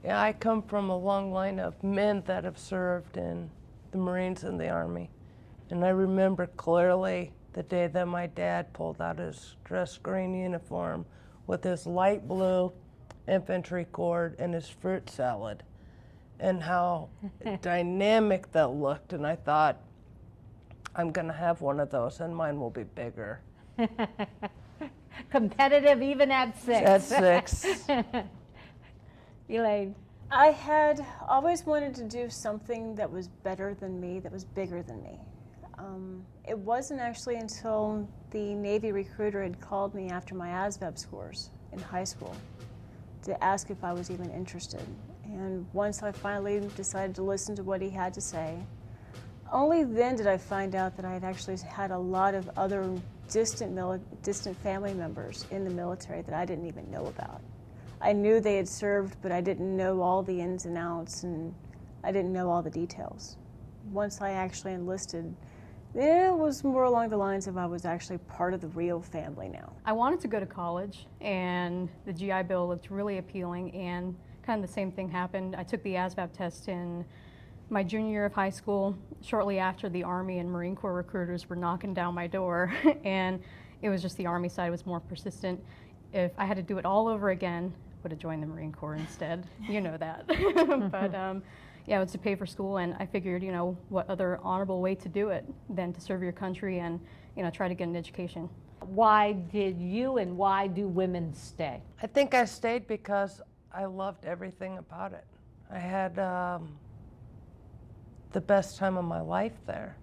Yeah, I come from a long line of men that have served in the Marines and the Army. And I remember clearly the day that my dad pulled out his dress green uniform with his light blue infantry cord and his fruit salad, and how dynamic that looked. And I thought, I'm gonna have one of those and mine will be bigger. Competitive even at 6. At 6. Elaine. I had always wanted to do something that was better than me, that was bigger than me. It wasn't actually until the Navy recruiter had called me after my ASVAB scores in high school to ask if I was even interested. And once I finally decided to listen to what he had to say, only then did I find out that I had actually had a lot of other distant family members in the military that I didn't even know about. I knew they had served, but I didn't know all the ins and outs, and I didn't know all the details. Once I actually enlisted, it was more along the lines of I was actually part of the real family now. I wanted to go to college, and the GI Bill looked really appealing, and kind of the same thing happened. I took the ASVAB test in my junior year of high school, shortly after the Army and Marine Corps recruiters were knocking down my door, and it was just the Army side was more persistent. If I had to do it all over again, I would have joined the Marine Corps instead. You know that. But yeah, it was to pay for school, and I figured, you know, what other honorable way to do it than to serve your country and, you know, try to get an education. Why did you and why do women stay? I think I stayed because I loved everything about it. I had the best time of my life there.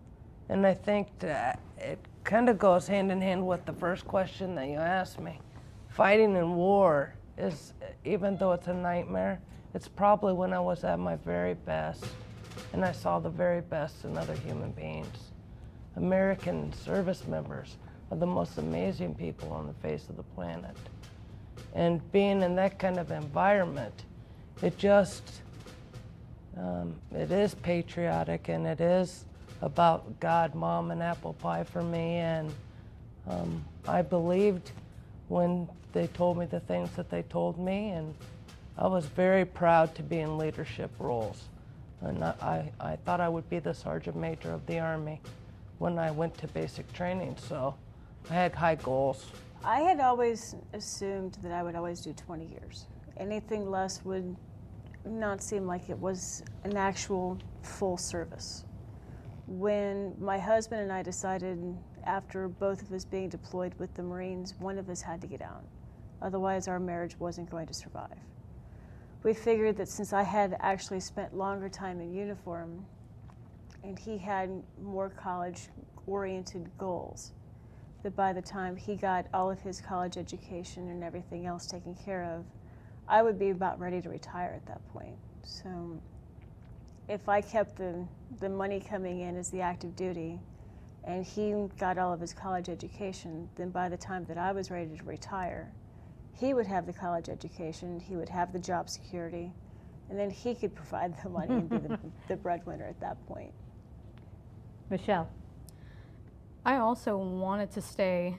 And I think that it kind of goes hand in hand with the first question that you asked me. Fighting in war is, even though it's a nightmare, it's probably when I was at my very best and I saw the very best in other human beings. American service members are the most amazing people on the face of the planet. And being in that kind of environment, it just, it is patriotic, and it is about God, Mom, and apple pie for me. And I believed when they told me the things that they told me, and I was very proud to be in leadership roles. And I thought I would be the Sergeant Major of the Army when I went to basic training, so I had high goals. I had always assumed that I would always do 20 years. Anything less would not seem like it was an actual full service. When my husband and I decided, after both of us being deployed with the Marines, one of us had to get out. Otherwise, our marriage wasn't going to survive. We figured that since I had actually spent longer time in uniform and he had more college-oriented goals, that by the time he got all of his college education and everything else taken care of, I would be about ready to retire at that point. So if I kept the money coming in as the active duty and he got all of his college education, then by the time that I was ready to retire, he would have the college education, he would have the job security, and then he could provide the money and be the breadwinner at that point. Michelle. I also wanted to stay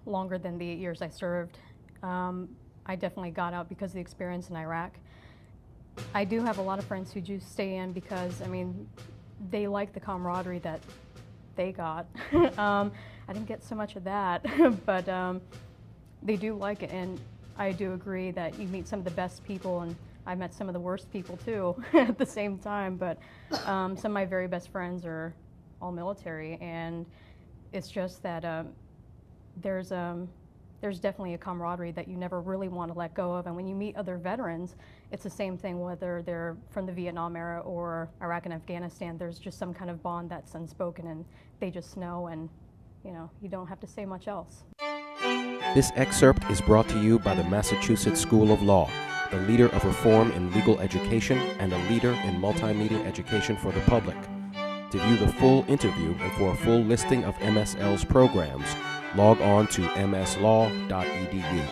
longer than the 8 years I served. I definitely got out because of the experience in Iraq. I do have a lot of friends who do stay in because, I mean, they like the camaraderie that they got. I didn't get so much of that, but they do like it, and I do agree that you meet some of the best people, and I met some of the worst people too at the same time, but some of my very best friends are all military, and it's just that there's definitely a camaraderie that you never really want to let go of, and when you meet other veterans, it's the same thing whether they're from the Vietnam era or Iraq and Afghanistan. There's just some kind of bond that's unspoken, and they just know, and you know, you don't have to say much else. This excerpt is brought to you by the Massachusetts School of Law, the leader of reform in legal education and a leader in multimedia education for the public. To view the full interview and for a full listing of MSL's programs, log on to mslaw.edu.